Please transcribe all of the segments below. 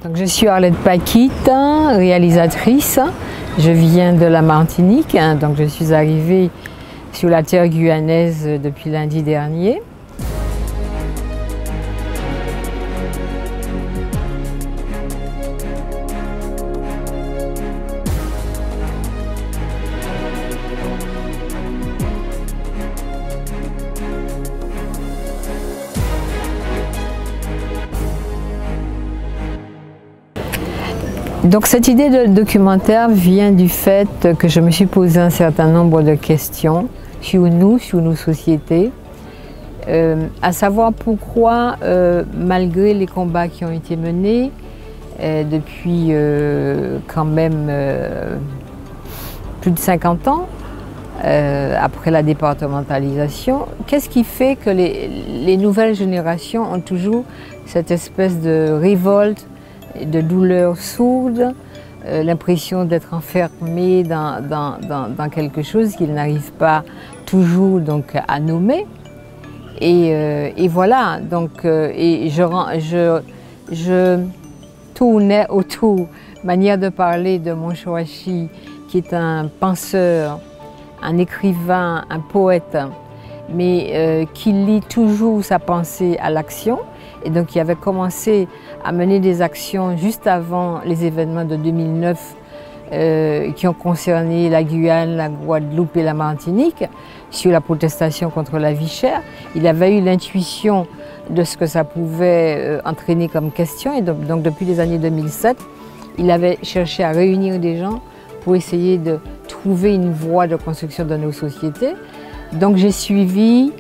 Donc, je suis Arlette Paquite, réalisatrice. Je viens de la Martinique, donc je suis arrivée sur la terre guyanaise depuis lundi dernier. Donc cette idée de documentaire vient du fait que je me suis posé un certain nombre de questions sur nos sociétés, à savoir pourquoi, malgré les combats qui ont été menés depuis quand même plus de 50 ans, après la départementalisation, qu'est-ce qui fait que les nouvelles générations ont toujours cette espèce de révolte, de douleur sourde, l'impression d'être enfermé dans quelque chose qu'ils n'arrivent pas toujours donc, à nommer. Et voilà, donc, et je tournais autour, manière de parler de Monshoashi, qui est un penseur, un écrivain, un poète, mais qui lie toujours sa pensée à l'action. Et donc, il avait commencé à mener des actions juste avant les événements de 2009 qui ont concerné la Guyane, la Guadeloupe et la Martinique sur la protestation contre la vie chère. Il avait eu l'intuition de ce que ça pouvait entraîner comme question. Et donc, depuis les années 2007, il avait cherché à réunir des gens pour essayer de trouver une voie de construction de nos sociétés. Donc, j'ai suivi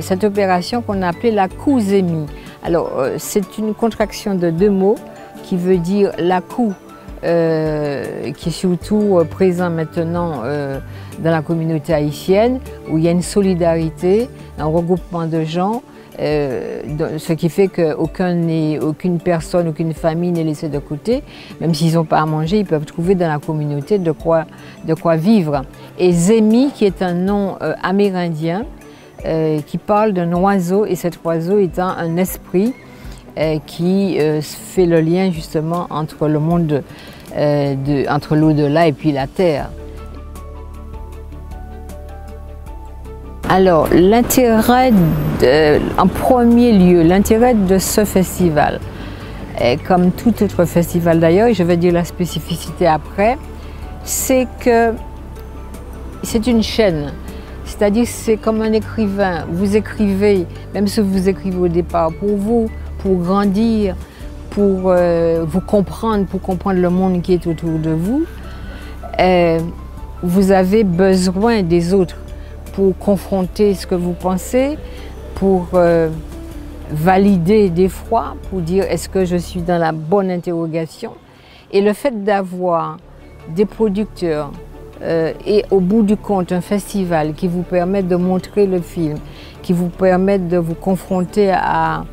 cette opération qu'on a appelée la COUSEMI. Alors, c'est une contraction de deux mots qui veut dire l'ACOU, qui est surtout présent maintenant dans la communauté haïtienne, où il y a une solidarité, un regroupement de gens, ce qui fait qu'aucune personne, aucune famille n'est laissée de côté. Même s'ils n'ont pas à manger, ils peuvent trouver dans la communauté de quoi vivre. Et Zemi, qui est un nom amérindien, qui parle d'un oiseau, et cet oiseau étant un esprit qui fait le lien justement entre le monde, entre l'au-delà et puis la terre. Alors l'intérêt, en premier lieu, l'intérêt de ce festival, comme tout autre festival d'ailleurs, et je vais dire la spécificité après, c'est que c'est une chaîne. C'est-à-dire c'est comme un écrivain, vous écrivez, même si vous écrivez au départ pour vous, pour grandir, pour vous comprendre, pour comprendre le monde qui est autour de vous, vous avez besoin des autres pour confronter ce que vous pensez, pour valider des fois, pour dire est-ce que je suis dans la bonne interrogation. Et le fait d'avoir des producteurs, et au bout du compte, un festival qui vous permet de montrer le film, qui vous permet de vous confronter à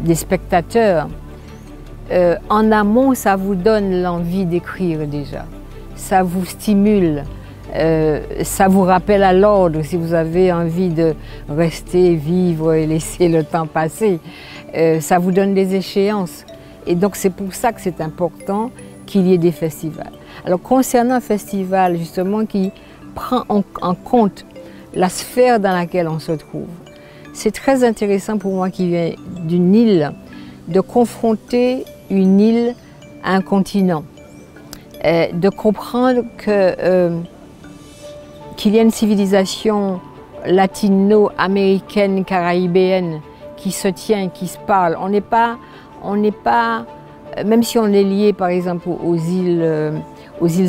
des spectateurs, en amont, ça vous donne l'envie d'écrire déjà. Ça vous stimule, ça vous rappelle à l'ordre si vous avez envie de rester, vivre et laisser le temps passer. Ça vous donne des échéances. Et donc c'est pour ça que c'est important qu'il y ait des festivals. Alors concernant un festival justement qui prend en compte la sphère dans laquelle on se trouve, c'est très intéressant pour moi qui viens d'une île de confronter une île à un continent, de comprendre qu'il y a une civilisation latino-américaine, caraïbéenne qui se tient, qui se parle. On n'est pas, même si on est lié par exemple aux îles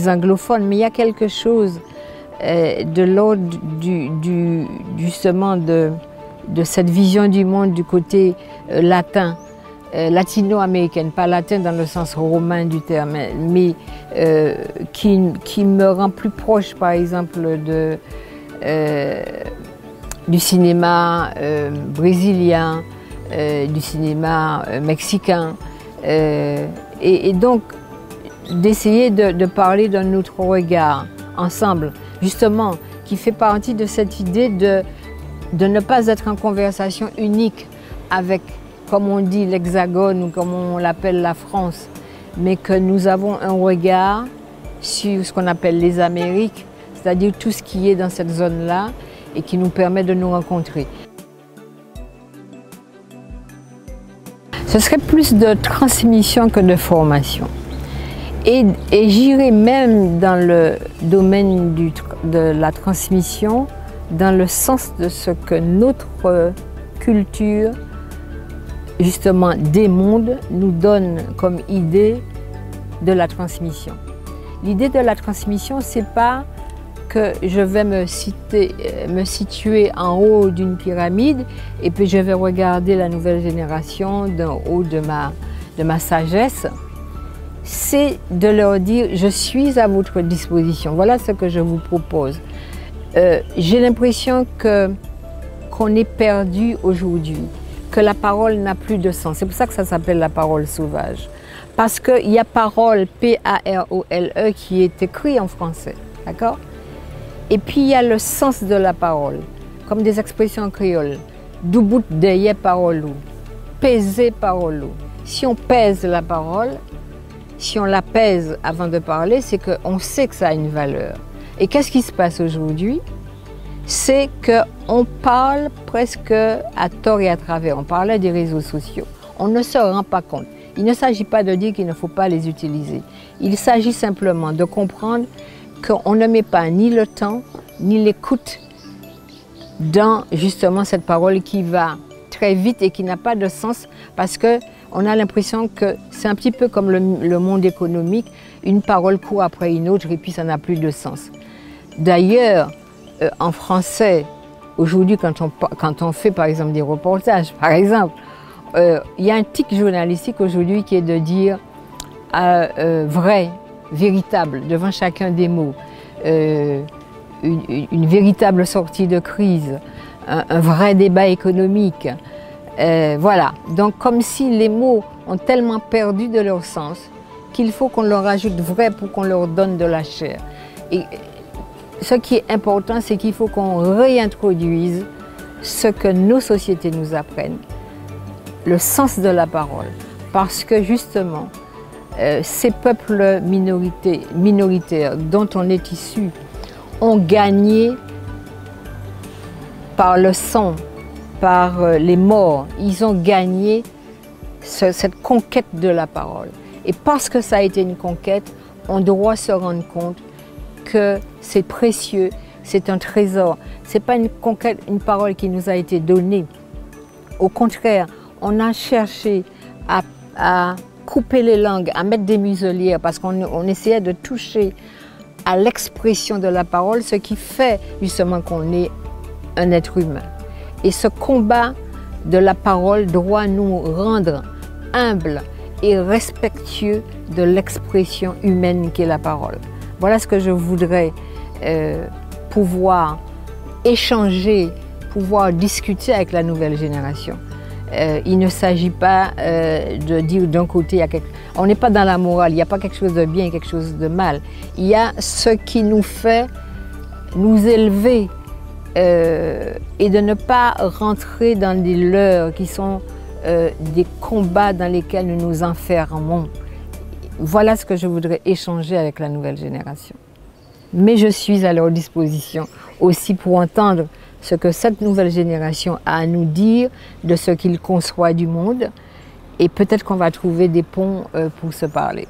anglophones, mais il y a quelque chose de l'ordre justement de cette vision du monde du côté latin, latino-américaine, pas latin dans le sens romain du terme, mais qui me rend plus proche par exemple du cinéma brésilien, du cinéma mexicain, et donc d'essayer de parler d'un autre regard ensemble, justement, qui fait partie de cette idée de ne pas être en conversation unique avec comme on dit, l'Hexagone ou comme on l'appelle la France, mais que nous avons un regard sur ce qu'on appelle les Amériques, c'est-à-dire tout ce qui est dans cette zone-là et qui nous permet de nous rencontrer. Ce serait plus de transmission que de formation. Et j'irais même dans le domaine de la transmission, dans le sens de ce que notre culture, justement des mondes, nous donne comme idée de la transmission. L'idée de la transmission, c'est pas que je vais me situer en haut d'une pyramide et puis je vais regarder la nouvelle génération d'en haut de ma sagesse. C'est de leur dire « je suis à votre disposition ». Voilà ce que je vous propose. J'ai l'impression qu'on est perdu aujourd'hui, que la parole n'a plus de sens. C'est pour ça que ça s'appelle la parole sauvage. Parce qu'il y a parole, P-A-R-O-L-E, qui est écrit en français, d'accord? Et puis il y a le sens de la parole, comme des expressions créoles. Doubout deye parole ou, peser parole ou. Si on pèse la parole, si on la pèse avant de parler, c'est qu'on sait que ça a une valeur. Et qu'est-ce qui se passe aujourd'hui? C'est qu'on parle presque à tort et à travers. On parlait des réseaux sociaux. On ne se rend pas compte. Il ne s'agit pas de dire qu'il ne faut pas les utiliser. Il s'agit simplement de comprendre qu'on ne met pas ni le temps, ni l'écoute dans justement cette parole qui va très vite et qui n'a pas de sens parce qu'on a l'impression que c'est un petit peu comme le monde économique, une parole court après une autre et puis ça n'a plus de sens. D'ailleurs, en français, aujourd'hui quand on fait par exemple des reportages, par exemple, il y a un tic journalistique aujourd'hui qui est de dire vrai, véritable, devant chacun des mots, une véritable sortie de crise, un vrai débat économique. Voilà, donc comme si les mots ont tellement perdu de leur sens qu'il faut qu'on leur ajoute vrai pour qu'on leur donne de la chair. Et ce qui est important, c'est qu'il faut qu'on réintroduise ce que nos sociétés nous apprennent, le sens de la parole, parce que justement, ces peuples minoritaires dont on est issu ont gagné par le sang, par les morts. Ils ont gagné cette conquête de la parole. Et parce que ça a été une conquête, on doit se rendre compte que c'est précieux, c'est un trésor. Ce n'est pas une conquête, une parole qui nous a été donnée. Au contraire, on a cherché à couper les langues, à mettre des muselières parce qu'on essayait de toucher à l'expression de la parole, ce qui fait justement qu'on est un être humain. Et ce combat de la parole doit nous rendre humbles et respectueux de l'expression humaine qu'est la parole. Voilà ce que je voudrais pouvoir échanger, pouvoir discuter avec la nouvelle génération. Il ne s'agit pas de dire d'un côté, on n'est pas dans la morale, il n'y a pas quelque chose de bien et quelque chose de mal. Il y a ce qui nous fait nous élever et de ne pas rentrer dans des leurres qui sont des combats dans lesquels nous nous enfermons. Voilà ce que je voudrais échanger avec la nouvelle génération. Mais je suis à leur disposition aussi pour entendre ce que cette nouvelle génération a à nous dire de ce qu'ils conçoivent du monde et peut-être qu'on va trouver des ponts pour se parler.